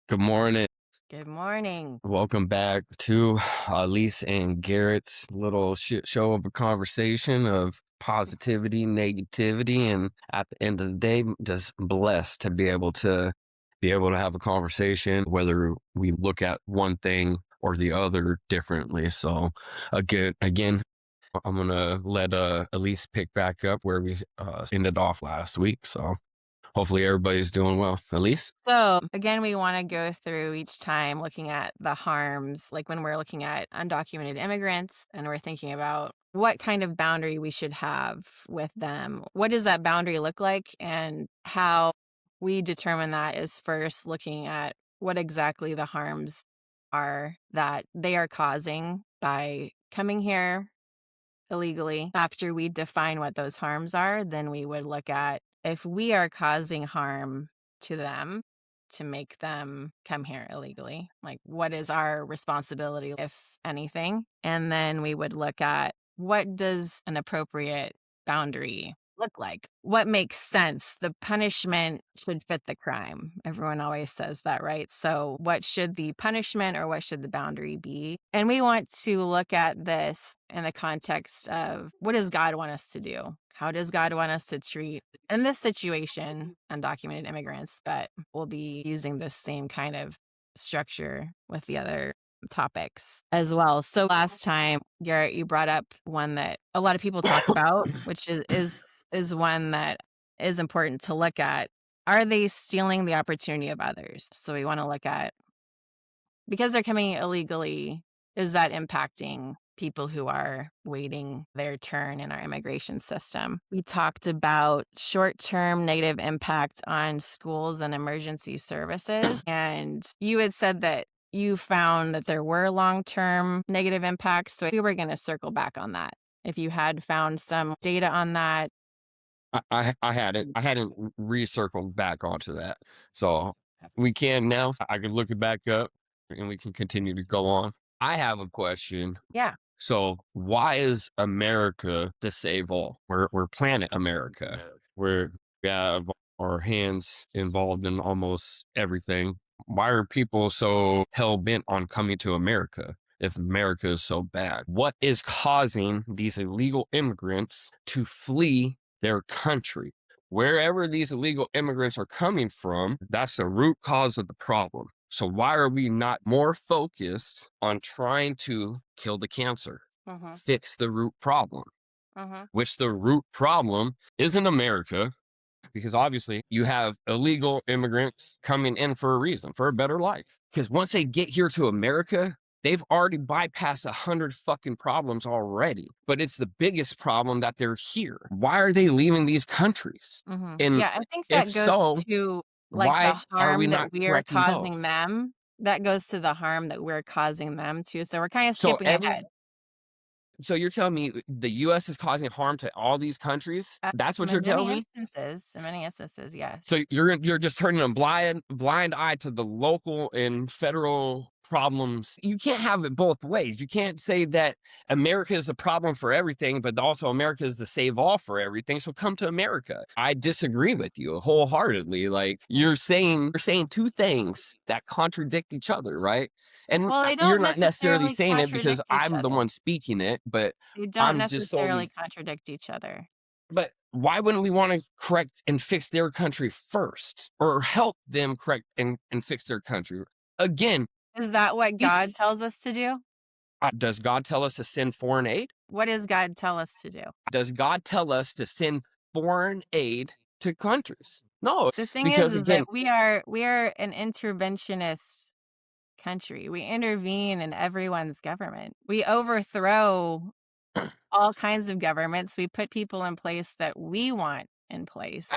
Good morning. Good morning. Welcome back to Elise and Garrett's little shit show of a conversation of positivity, negativity, and at the end of the day, just blessed to be able to have a conversation, whether we look at one thing or the other differently. So again, I'm gonna let Elise pick back up where we ended off last week. So hopefully everybody's doing well. Elise? So, again, we want to go through each time looking at the harms, like when we're looking at undocumented immigrants and we're thinking about what kind of boundary we should have with them. What does that boundary look like? And how we determine that is first looking at what exactly the harms are that they are causing by coming here illegally. After we define what those harms are, then we would look at if we are causing harm to them to make them come here illegally, like what is our responsibility, if anything? And then we would look at what does an appropriate boundary look like? What makes sense? The punishment should fit the crime. Everyone always says that, right? So, what should the punishment or what should the boundary be? And we want to look at this in the context of what does God want us to do? How does God want us to treat, in this situation, undocumented immigrants? But we'll be using this same kind of structure with the other topics as well. So last time, Garrett, you brought up one that a lot of people talk about, which is one that is important to look at. Are they stealing the opportunity of others? So we want to look at, because they're coming illegally, is that impacting people who are waiting their turn in our immigration system? We talked about short-term negative impact on schools and emergency services. And you had said that you found that there were long-term negative impacts. So we were going to circle back on that. If you had found some data on that. I had it. I hadn't recircled back onto that. So we can now. I can look it back up and we can continue to go on. I have a question. Yeah. So why is America the save all? We're planet America. We have our hands involved in almost everything. Why are people so hell bent on coming to America if America is so bad? What is causing these illegal immigrants to flee their country? Wherever these illegal immigrants are coming from, that's the root cause of the problem. So why are we not more focused on trying to kill the cancer, Mm-hmm. fix the root problem, Mm-hmm. which the root problem isn't America, because obviously you have illegal immigrants coming in for a reason, for a better life. Because once they get here to America, they've already bypassed 100 fucking problems already. But it's the biggest problem that they're here. Why are they leaving these countries? Mm-hmm. And Yeah, I think if that goes so, to like why the are we harm not that we are correcting causing those? them. That goes to the harm that we're causing them too. So we're kind of So skipping every ahead. so you're telling me the US is causing harm to all these countries? That's what you're telling me? In many instances, So yes. you're just turning a blind eye to the local and federal problems. You can't have it both ways. You can't say that America is the problem for everything, but also America is the save all for everything. So come to America. I disagree with you wholeheartedly. Like you're saying two things that contradict each other, right? And Well, they you're don't not necessarily necessarily saying it because contradict each I'm the other. one speaking it, but They don't I'm just necessarily solely. contradict each other. But why wouldn't we want to correct and fix their country first or help them correct and fix their country? Again, Is that what God these, tells us to do? does God tell us to send foreign aid? What does God tell us to do? Does God tell us to send foreign aid to countries? No, The thing because is that again, we are an interventionist country. We intervene in everyone's government. We overthrow all kinds of governments. We put people in place that we want in I, place.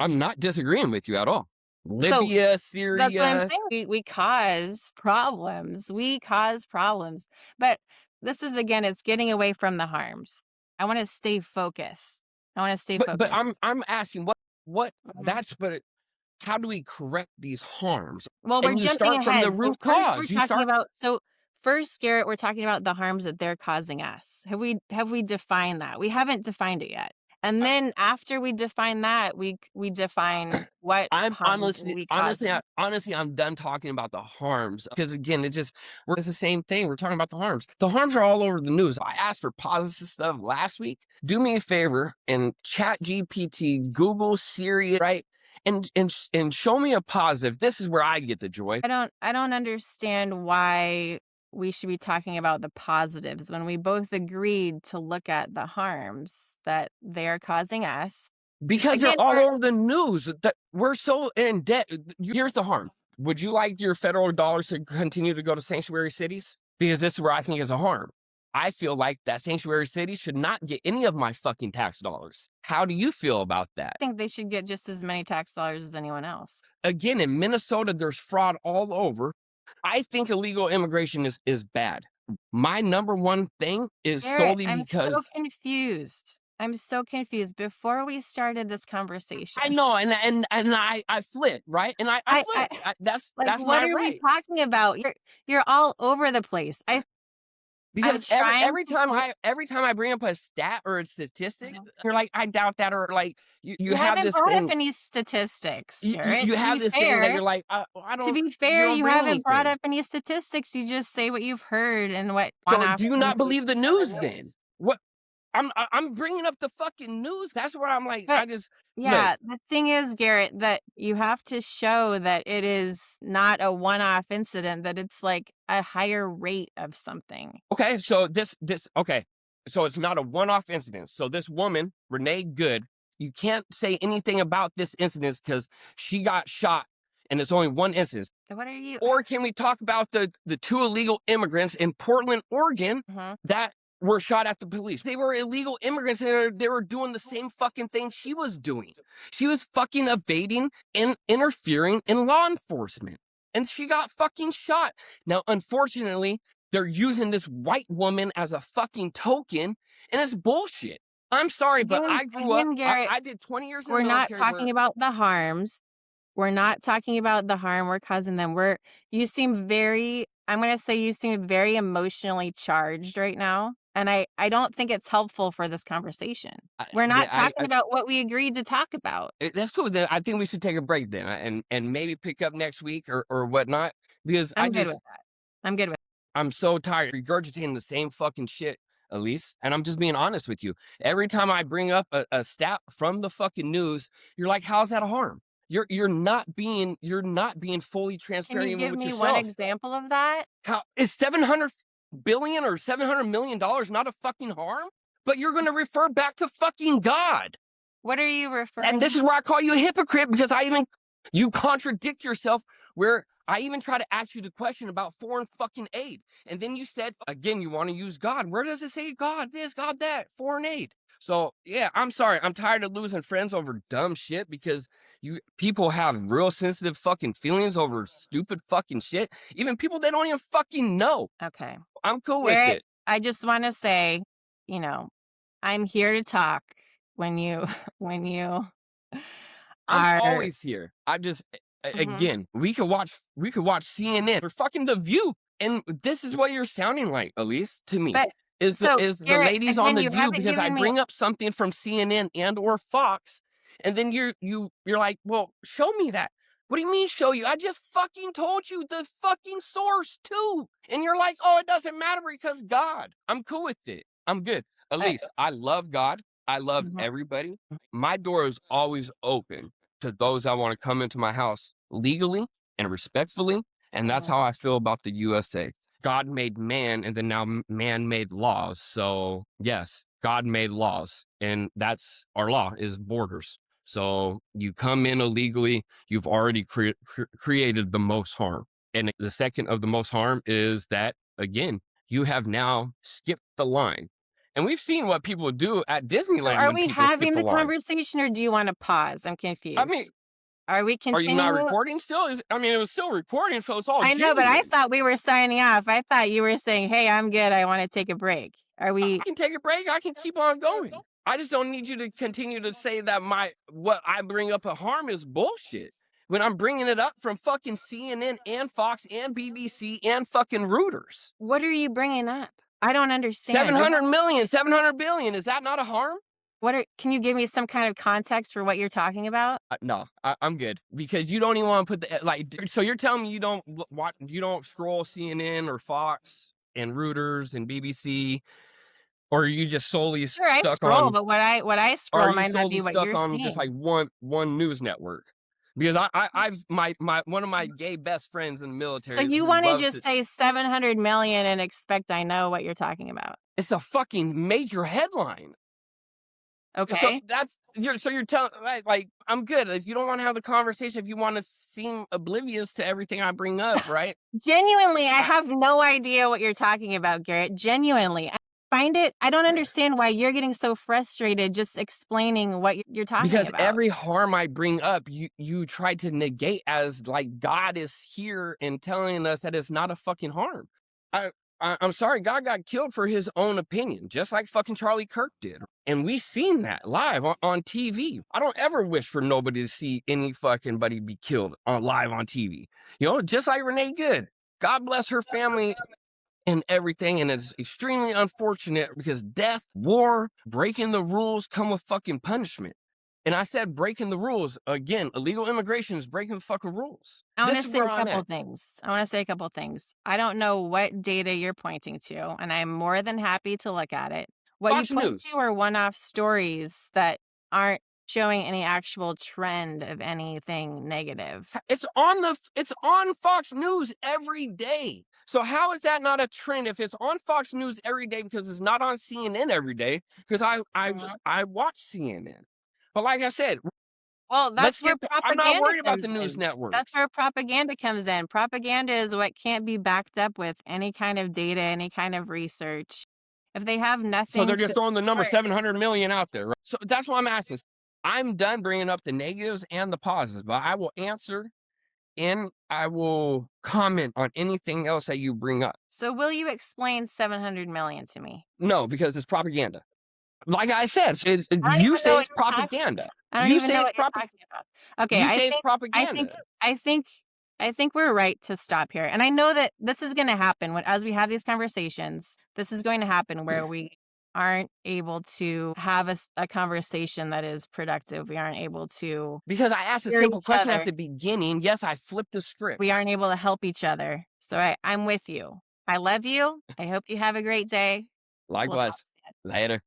I'm not disagreeing with you at all. So Libya, that's what I'm Syria, saying. We cause problems. We cause problems. But this is, again, it's getting away from the harms. I want to stay focused. I want to stay but I'm focused. I'm asking what Mhm. that's but how do we correct these harms? Well, we're And you jumping start from the ahead. So root first we're cause. You talking start. about first, Garrett, we're talking about the harms that they're causing us. Have we defined that? We haven't defined it yet. And then after we define that, we define what I'm harms we causing. honestly, I'm done talking about the harms because again, it's the same thing. We're talking about the harms. The harms are all over the news. I asked for positive stuff last week. Do me a favor and chat GPT, Google, Siri, right? And show me a positive. This is where I get the joy. I don't understand why we should be talking about the positives when we both agreed to look at the harms that they are causing us. Because Again, they're all we're over the news that we're so in debt. Here's the harm. Would you like your federal dollars to continue to go to sanctuary cities? Because this is where I think is a harm. I feel like that sanctuary city should not get any of my fucking tax dollars. How do you feel about that? I think they should get just as many tax dollars as anyone else. Again, in Minnesota, there's fraud all over. I think illegal immigration is bad. My number one thing is Garrett, solely I'm so because confused. I'm so confused. Before we started this I conversation, know, and I flip, right? And I I flip. That's like, that's what my are we right. talking about? You're all over the place. I'm Because trying to fo every time I bring up a stat or a statistic, you're like, "I doubt that," or like, you You have haven't this brought up thing any statistics, Garrett. you have this thing that you're like, I To don't be you fair, don't you bring haven't brought anything." up any statistics. You just say what you've heard and what So, one-off do you not news believe the on the news then? news. What I'm bringing up the fucking news. That's where I'm like, But I just look. yeah, the thing is, Garrett, that you have to show that it is not a one-off incident, that it's like a higher rate of something. Okay, so this okay. So it's not a one-off incident. So this woman, Renee Good, you can't say anything about this incident because she got shot and it's only one incident. So what are you Or can we talk about the two illegal immigrants in Portland, Oregon Mhm. that were shot at the police? They were illegal immigrants and they were doing the same fucking thing she was doing. She was fucking evading and interfering in law enforcement. And she got fucking shot. Now, unfortunately, they're using this white woman as a fucking token, and it's bullshit. I'm sorry, but I grew up, Garrett, I did 20 years in the we're not military talking where about the harms. We're not talking about the harm we're causing them. You seem very, I'm gonna say you seem very emotionally charged right now, and I don't think it's helpful for this conversation. We're not talking about what we agreed to talk about. That's cool. Then I think we should take a break then, and maybe pick up next week or whatnot. Because I'm good with that. I'm good with I'm so tired regurgitating the same fucking shit, Elise. And I'm just being honest with you. Every time I bring up a stat from the fucking news, you're like, "How's that a harm?" You're not being fully Can you transparent even give with me one yourself. example of that? How is 700 billion or $700 million not a fucking harm? But you're going to refer back to fucking God. What are you And this referring is where I call you a hypocrite because you contradict yourself where I even try to ask you the question about foreign fucking aid. And then you said, again, you want to use God. Where does it say God this, God that, foreign aid? So yeah, I'm sorry. I'm tired of losing friends over dumb shit because you people have real sensitive fucking feelings over stupid fucking shit. Even people they don't even fucking know. Okay. I'm cool with Garrett, it. I just wanna say, you know, I'm here to talk when you when you I'm are always here. I just Mhm, again, we could watch CNN or fucking The View, and this is what you're sounding like, Elise, to me. but Is the so, is the Garrett, ladies on again, The you View haven't because I given me bring up something from CNN and or Fox, and then you're like, well, show me that. What do you mean show you? I just fucking told you the fucking source too. And you're like, oh, it doesn't matter because God. I'm cool with it. I'm good. I Elise, I love God. I love Mhm, everybody. My door is always open to those that want to come into my house legally and respectfully. And that's mhm. how I feel about the USA. God made man, and then now man made laws. So, yes, God made laws, and that's our law is borders. So, you come in illegally, you've already created the most harm. And the second of the most harm is that, again, you have now skipped the line. And we've seen what people do at So Disneyland are when we people skip having the the line. conversation, or do you wanna pause? I'm I mean, confused. Are we are you not continuing? recording still? I mean, it was still recording, so it's all I know, but I genuine. thought we were signing off. I thought you were saying, "Hey, I'm good. I wanna take a break." Are I we can take a break. I can keep on going. I just don't need you to continue to say that my what I bring up a harm is bullshit. When I'm bringing it up from fucking CNN and Fox and BBC and fucking Reuters. what are you bringing up? I don't understand. 700 million, 700 billion. Is that not a harm? What are can you give me some kind of context for what you're talking about? No, I'm good because you don't even want to put the So you're telling me you don't watch, you don't scroll CNN or Fox and Reuters and BBC, or are you just solely Sure, I stuck scroll, on? but what I Or are scroll you might not solely be what stuck you're on just seeing. like one news network? Because I've my one of my gay best friends in the So military you who wanna loves just to. say 700,000,000 and expect I know what you're talking about. It's a fucking major headline. So Okay? you're telling, like, I'm good. If you don't wanna have the conversation, if you wanna seem oblivious to everything I bring up, right? Genuinely, I I have no idea what you're talking about, Garrett. Genuinely. I don't understand why you're getting so frustrated just explaining what you're talking Because about. every harm I bring up, you try to negate as like God is here and telling us that it's not a fucking harm. I, I'm sorry, God got killed for his own opinion, just like fucking Charlie Kirk did, and we seen that live on TV. I don't ever wish for nobody to see any fucking buddy be killed on live on TV. You know, just like Renee Good. God bless her family and everything. And it's extremely unfortunate because death, war, breaking the rules come with fucking punishment. And I said breaking the rules again. Illegal immigration is breaking the fucking rules. I wanna This is say where a I'm couple at. things. I wanna say a couple things. I don't know what data you're pointing to, and I'm more than happy to look at it. What you Fox point to News. are one-off stories that aren't showing any actual trend of anything negative. It's on Fox News every day. So how is that not a trend if it's on Fox News every day because it's not on CNN every day? Because I watch CNN. But like I said, Well, that's where I'm not propaganda worried about comes the news in. That's networks. where propaganda comes in. Propaganda is what can't be backed up with any kind of data, any kind of research. If they have So they're nothing just to throwing the number support. 700 million out there, right? So that's what I'm asking. I'm done bringing up the negatives and the positives, but I will answer and I will comment on anything else that you bring up. So will you explain 700,000,000 to me? No, because it's propaganda. Like I said, I don't you even know say what it's you're talking propaganda. I don't You even say know it's what you're propaganda. talking about. Okay, You I say it's think I think propaganda I think I think we're right to stop here. And I know that this is gonna happen when as we have these conversations, this is going to happen where we aren't able to have a conversation that is productive. We aren't able to because I asked a hear simple each question at other. the beginning. Yes, I flipped the We script. aren't able to help each other. So I'm with you. I love you. I hope you have a great day. We'll talk Likewise. soon. Later.